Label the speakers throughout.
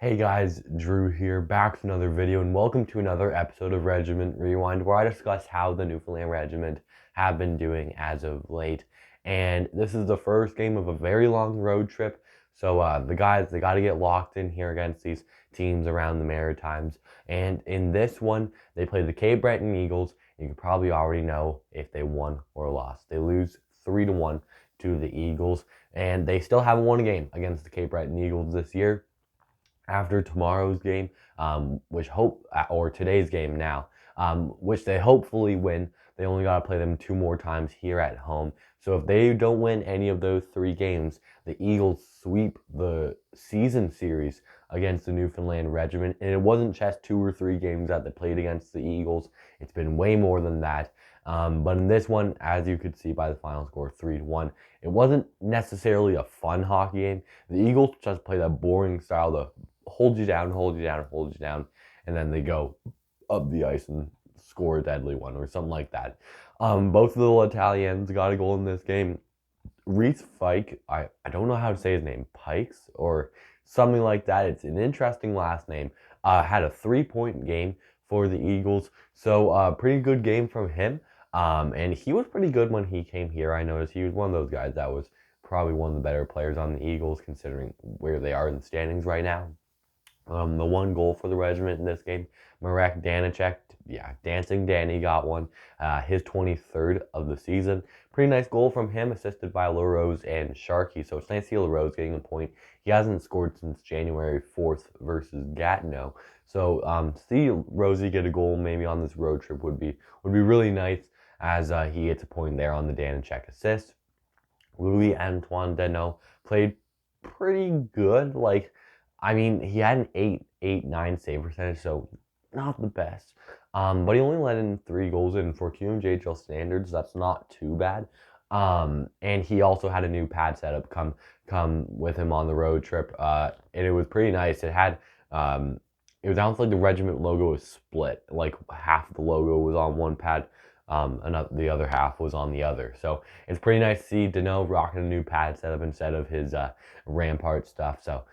Speaker 1: Hey guys, Drew here, back with another video, and welcome to another episode of Regiment Rewind, where I discuss how the Newfoundland Regiment have been doing as of late. And this is the first game of a very long road trip, so the guys, they got to get locked in here against these teams around the Maritimes. And in this one, they play the Cape Breton Eagles. You can probably already know if they won or lost. They lose 3-1 to the Eagles, and they still haven't won a game against the Cape Breton Eagles this year. After tomorrow's game, or today's game now, which they hopefully win. They only got to play them 2 more times here at home. So if they don't win any of those 3 games, the Eagles sweep the season series against the Newfoundland Regiment. And it wasn't just 2 or 3 games that they played against the Eagles. It's been way more than that. But in this one, as you could see by the final score, 3-1, it wasn't necessarily a fun hockey game. The Eagles just play that boring style, the hold you down, hold you down, hold you down, and then they go up the ice and score a deadly one or something like that. Both of the Italians got a goal in this game. Reese Fike, I don't know how to say his name, Pikes or something like that. It's an interesting last name. Had a 3-point game for the Eagles, so pretty good game from him. And he was pretty good when he came here. I noticed he was one of those guys that was probably one of the better players on the Eagles, considering where they are in the standings right now. The one goal for the Regiment in this game, Marek Danicek, Dancing Danny got one, his 23rd of the season. Pretty nice goal from him, assisted by LaRose and Sharkey. So it's nice to see LaRose getting a point. He hasn't scored since January 4th versus Gatineau. So see Rosie get a goal maybe on this road trip would be really nice, as he gets a point there on the Danicek assist. Louis Antoine Deneau played pretty good. He had an 8.89 save percentage, so not the best. But he only let in 3 goals, and for QMJHL standards, that's not too bad. And he also had a new pad setup come with him on the road trip, and it was pretty nice. It was almost like the Regiment logo was split. Like half of the logo was on one pad, and the other half was on the other. So it's pretty nice to see Deneau rocking a new pad setup instead of his Rampart stuff. So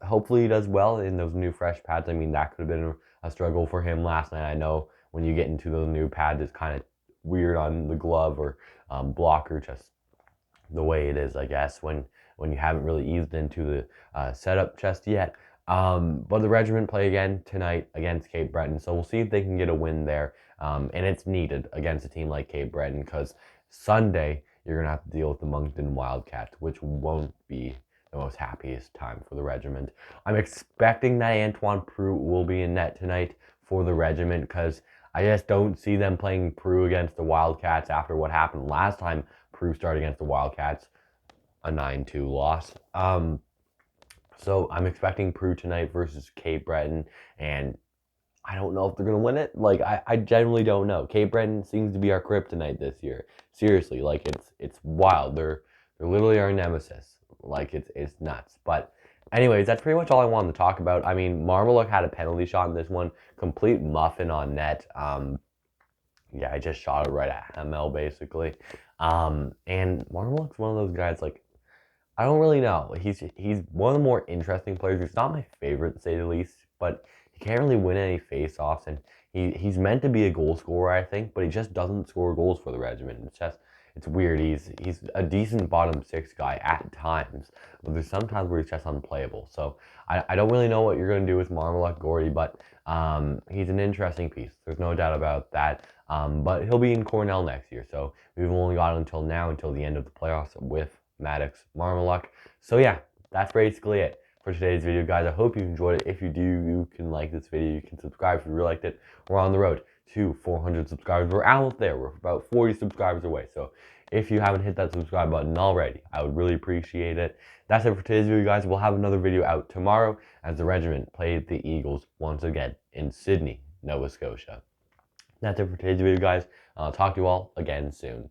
Speaker 1: hopefully he does well in those new fresh pads. I mean, that could have been a struggle for him last night. I know when you get into those new pads, it's kind of weird on the glove or blocker, just the way it is, I guess, when you haven't really eased into the setup just yet. But the Regiment play again tonight against Cape Breton, so we'll see if they can get a win there. And it's needed against a team like Cape Breton, because Sunday you're going to have to deal with the Moncton Wildcats, which won't be the most happiest time for the Regiment. I'm expecting that Antoine Proulx will be in net tonight for the Regiment, because I just don't see them playing Proulx against the Wildcats after what happened last time Proulx started against the Wildcats, a 9-2 loss. So I'm expecting Proulx tonight versus Cape Breton, and I don't know if they're going to win it. I generally don't know. Cape Breton seems to be our kryptonite this year. Seriously, it's wild. They're literally our nemesis. It's nuts. But anyways, that's pretty much all I wanted to talk about. I mean, Marmaluk had a penalty shot in this one. Complete muffin on net. I just shot it right at Hamel, basically. And Marmaluk's one of those guys, I don't really know. He's one of the more interesting players. He's not my favorite, to say the least, but he can't really win any face-offs, and he's meant to be a goal scorer, I think, but he just doesn't score goals for the Regiment. It's weird. He's a decent bottom 6 guy at times, but there's sometimes where he's just unplayable. So I don't really know what you're going to do with Marmaluk Gordy, but he's an interesting piece. There's no doubt about that. But he'll be in Cornell next year, so we've only got until the end of the playoffs with Maddox Marmaluk. So yeah, that's basically it for today's video, guys. I hope you enjoyed it. If you do, you can like this video. You can subscribe if you really liked it. We're on the road to 400 subscribers. We're out there. We're about 40 subscribers away. So if you haven't hit that subscribe button already, I would really appreciate it. That's it for today's video, guys. We'll have another video out tomorrow as the Regiment played the Eagles once again in Sydney, Nova Scotia. That's it for today's video, guys. I'll talk to you all again soon.